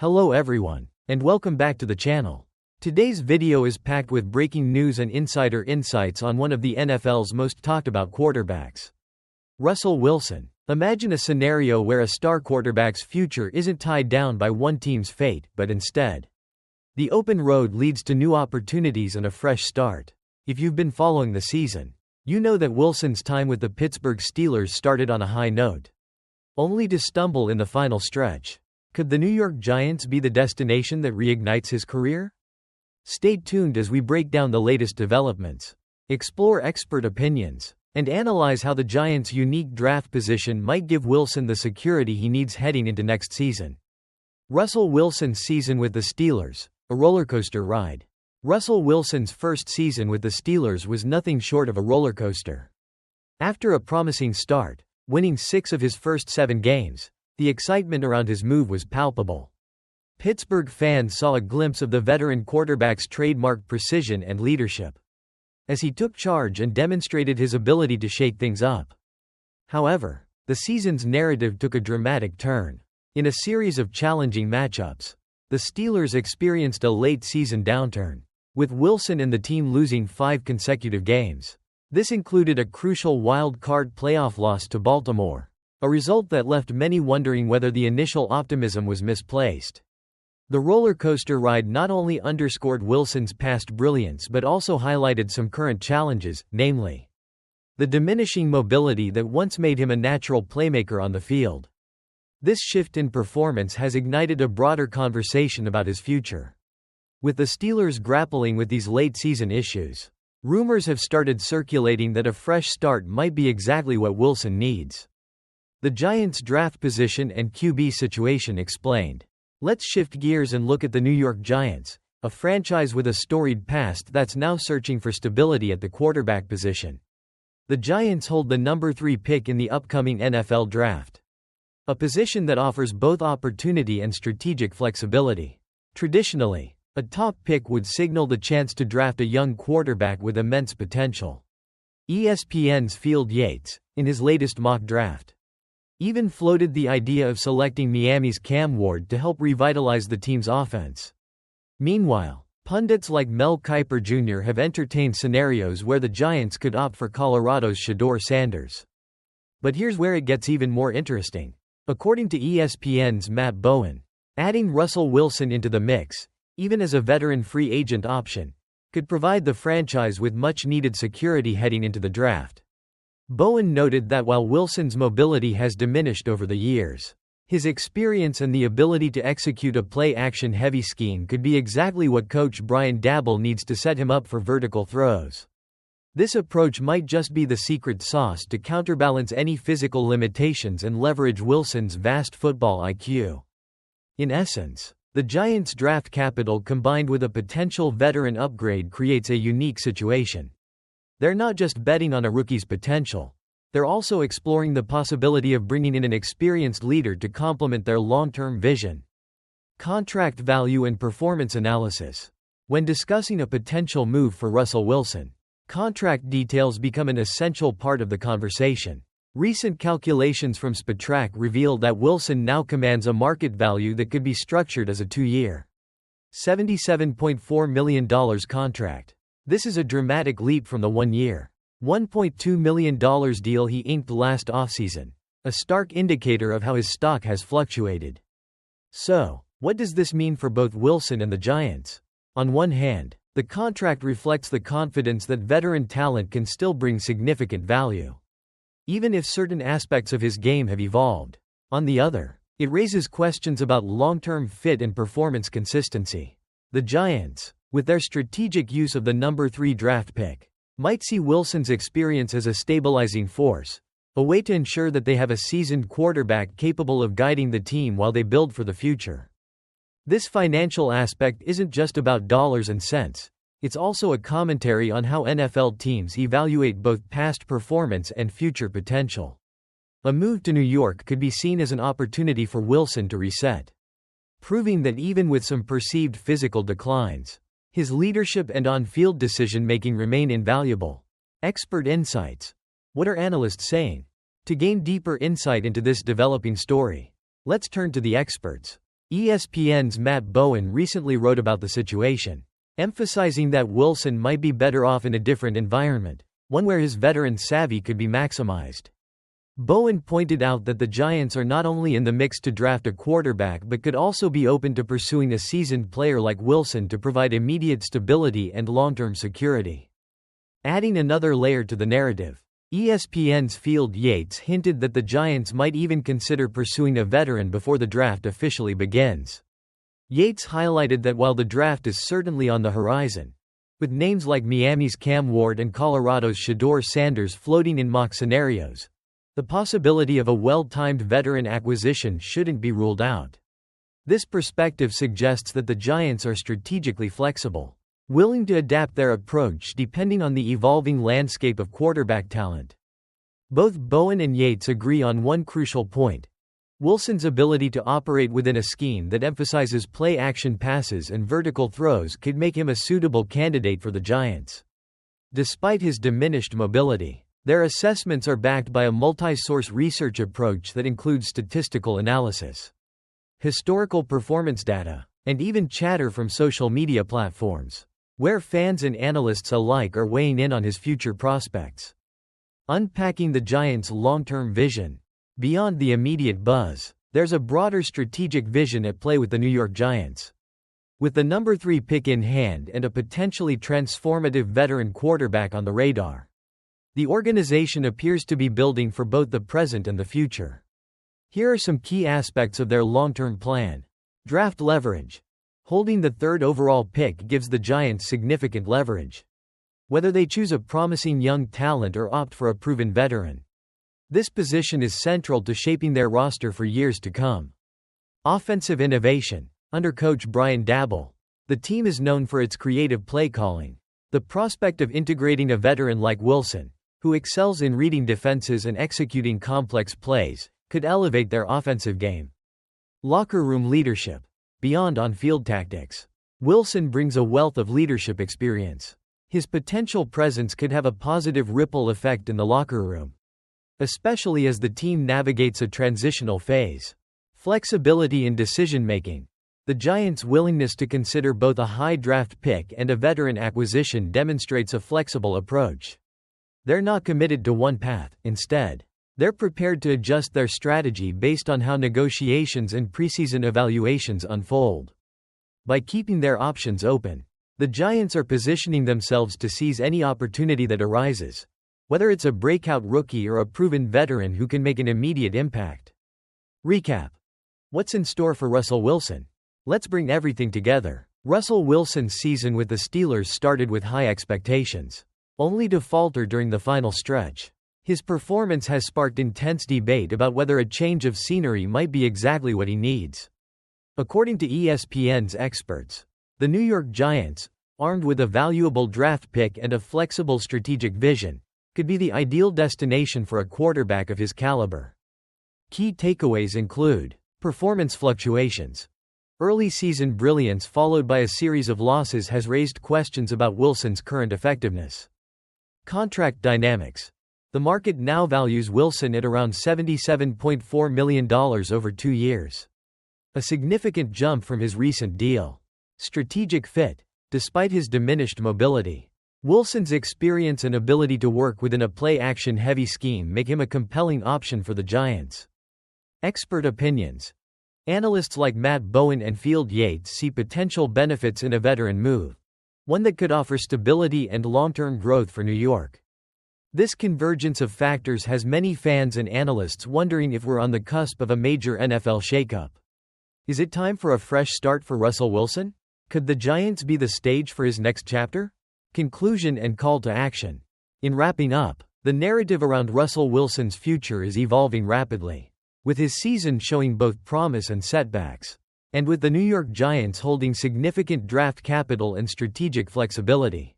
Hello everyone, and welcome back to the channel. Today's video is packed with breaking news and insider insights on one of the NFL's most talked about quarterbacks. Russell Wilson. Imagine a scenario where a star quarterback's future isn't tied down by one team's fate, but instead, the open road leads to new opportunities and a fresh start. If you've been following the season, you know that Wilson's time with the Pittsburgh Steelers started on a high note, only to stumble in the final stretch. Could the New York Giants be the destination that reignites his career? Stay tuned as we break down the latest developments, explore expert opinions, and analyze how the Giants' unique draft position might give Wilson the security he needs heading into next season. Russell Wilson's season with the Steelers, a rollercoaster ride. Russell Wilson's first season with the Steelers was nothing short of a rollercoaster. After a promising start, winning 6 of his first 7 games, the excitement around his move was palpable. Pittsburgh fans saw a glimpse of the veteran quarterback's trademark precision and leadership, as he took charge and demonstrated his ability to shake things up. However, the season's narrative took a dramatic turn. In a series of challenging matchups, the Steelers experienced a late-season downturn, with Wilson and the team losing 5 consecutive games. This included a crucial wild-card playoff loss to Baltimore, a result that left many wondering whether the initial optimism was misplaced. The roller coaster ride not only underscored Wilson's past brilliance but also highlighted some current challenges, namely, the diminishing mobility that once made him a natural playmaker on the field. This shift in performance has ignited a broader conversation about his future. With the Steelers grappling with these late-season issues, rumors have started circulating that a fresh start might be exactly what Wilson needs. The Giants' draft position and QB situation explained. Let's shift gears and look at the New York Giants, a franchise with a storied past that's now searching for stability at the quarterback position. The Giants hold the number 3 pick in the upcoming NFL draft, a position that offers both opportunity and strategic flexibility. Traditionally, a top pick would signal the chance to draft a young quarterback with immense potential. ESPN's Field Yates, in his latest mock draft, even floated the idea of selecting Miami's Cam Ward to help revitalize the team's offense. Meanwhile, pundits like Mel Kiper Jr. have entertained scenarios where the Giants could opt for Colorado's Shedeur Sanders. But here's where it gets even more interesting. According to ESPN's Matt Bowen, adding Russell Wilson into the mix, even as a veteran free agent option, could provide the franchise with much-needed security heading into the draft. Bowen noted that while Wilson's mobility has diminished over the years, his experience and the ability to execute a play-action heavy scheme could be exactly what coach Brian Daboll needs to set him up for vertical throws. This approach might just be the secret sauce to counterbalance any physical limitations and leverage Wilson's vast football IQ. In essence, the Giants' draft capital combined with a potential veteran upgrade creates a unique situation. They're not just betting on a rookie's potential, they're also exploring the possibility of bringing in an experienced leader to complement their long-term vision. Contract value and performance analysis. When discussing a potential move for Russell Wilson, contract details become an essential part of the conversation. Recent calculations from Spotrac reveal that Wilson now commands a market value that could be structured as a 2-year, $77.4 million contract. This is a dramatic leap from the 1-year, $1.2 million deal he inked last offseason, a stark indicator of how his stock has fluctuated. So, what does this mean for both Wilson and the Giants? On one hand, the contract reflects the confidence that veteran talent can still bring significant value, even if certain aspects of his game have evolved. On the other, it raises questions about long-term fit and performance consistency. The Giants, with their strategic use of the number 3 draft pick, might see Wilson's experience as a stabilizing force, a way to ensure that they have a seasoned quarterback capable of guiding the team while they build for the future. This financial aspect isn't just about dollars and cents, it's also a commentary on how NFL teams evaluate both past performance and future potential. A move to New York could be seen as an opportunity for Wilson to reset, proving that even with some perceived physical declines, his leadership and on-field decision-making remain invaluable. Expert insights. What are analysts saying? To gain deeper insight into this developing story, let's turn to the experts. ESPN's Matt Bowen recently wrote about the situation, emphasizing that Wilson might be better off in a different environment, one where his veteran savvy could be maximized. Bowen pointed out that the Giants are not only in the mix to draft a quarterback but could also be open to pursuing a seasoned player like Wilson to provide immediate stability and long-term security. Adding another layer to the narrative, ESPN's Field Yates hinted that the Giants might even consider pursuing a veteran before the draft officially begins. Yates highlighted that while the draft is certainly on the horizon, with names like Miami's Cam Ward and Colorado's Shedeur Sanders floating in mock scenarios, the possibility of a well-timed veteran acquisition shouldn't be ruled out. This perspective suggests that the Giants are strategically flexible, willing to adapt their approach depending on the evolving landscape of quarterback talent. Both Bowen and Yates agree on one crucial point: Wilson's ability to operate within a scheme that emphasizes play-action passes and vertical throws could make him a suitable candidate for the Giants. Despite his diminished mobility, their assessments are backed by a multi-source research approach that includes statistical analysis, historical performance data, and even chatter from social media platforms, where fans and analysts alike are weighing in on his future prospects. Unpacking the Giants' long-term vision. Beyond the immediate buzz, there's a broader strategic vision at play with the New York Giants. With the number 3 pick in hand and a potentially transformative veteran quarterback on the radar, the organization appears to be building for both the present and the future. Here are some key aspects of their long-term plan. Draft leverage. Holding the 3rd overall pick gives the Giants significant leverage, whether they choose a promising young talent or opt for a proven veteran. This position is central to shaping their roster for years to come. Offensive innovation. Under coach Brian Daboll, the team is known for its creative play calling. The prospect of integrating a veteran like Wilson, who excels in reading defenses and executing complex plays, could elevate their offensive game. Locker room leadership. Beyond on-field tactics, Wilson brings a wealth of leadership experience. His potential presence could have a positive ripple effect in the locker room, especially as the team navigates a transitional phase. Flexibility in decision-making. The Giants' willingness to consider both a high draft pick and a veteran acquisition demonstrates a flexible approach. They're not committed to one path. Instead, they're prepared to adjust their strategy based on how negotiations and preseason evaluations unfold. By keeping their options open, the Giants are positioning themselves to seize any opportunity that arises, whether it's a breakout rookie or a proven veteran who can make an immediate impact. Recap. What's in store for Russell Wilson? Let's bring everything together. Russell Wilson's season with the Steelers started with high expectations, only to falter during the final stretch. His performance has sparked intense debate about whether a change of scenery might be exactly what he needs. According to ESPN's experts, the New York Giants, armed with a valuable draft pick and a flexible strategic vision, could be the ideal destination for a quarterback of his caliber. Key takeaways include performance fluctuations. Early season brilliance followed by a series of losses has raised questions about Wilson's current effectiveness. Contract dynamics. The market now values Wilson at around $77.4 million over 2 years, a significant jump from his recent deal. Strategic fit. Despite his diminished mobility, Wilson's experience and ability to work within a play-action heavy scheme make him a compelling option for the Giants. Expert opinions. Analysts like Matt Bowen and Field Yates see potential benefits in a veteran move, one that could offer stability and long-term growth for New York. This convergence of factors has many fans and analysts wondering if we're on the cusp of a major NFL shakeup. Is it time for a fresh start for Russell Wilson? Could the Giants be the stage for his next chapter? Conclusion and call to action. In wrapping up, the narrative around Russell Wilson's future is evolving rapidly, with his season showing both promise and setbacks, and with the New York Giants holding significant draft capital and strategic flexibility.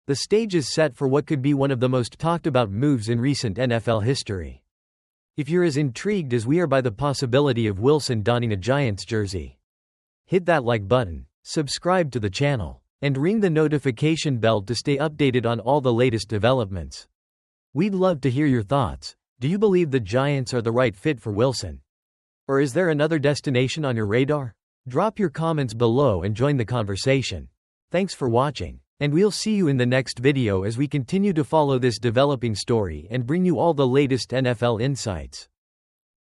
The stage is set for what could be one of the most talked about moves in recent NFL history. If you're as intrigued as we are by the possibility of Wilson donning a Giants jersey, hit that like button, subscribe to the channel, and ring the notification bell to stay updated on all the latest developments. We'd love to hear your thoughts. Do you believe the Giants are the right fit for Wilson? Or is there another destination on your radar? Drop your comments below and join the conversation. Thanks for watching. And we'll see you in the next video as we continue to follow this developing story and bring you all the latest NFL insights.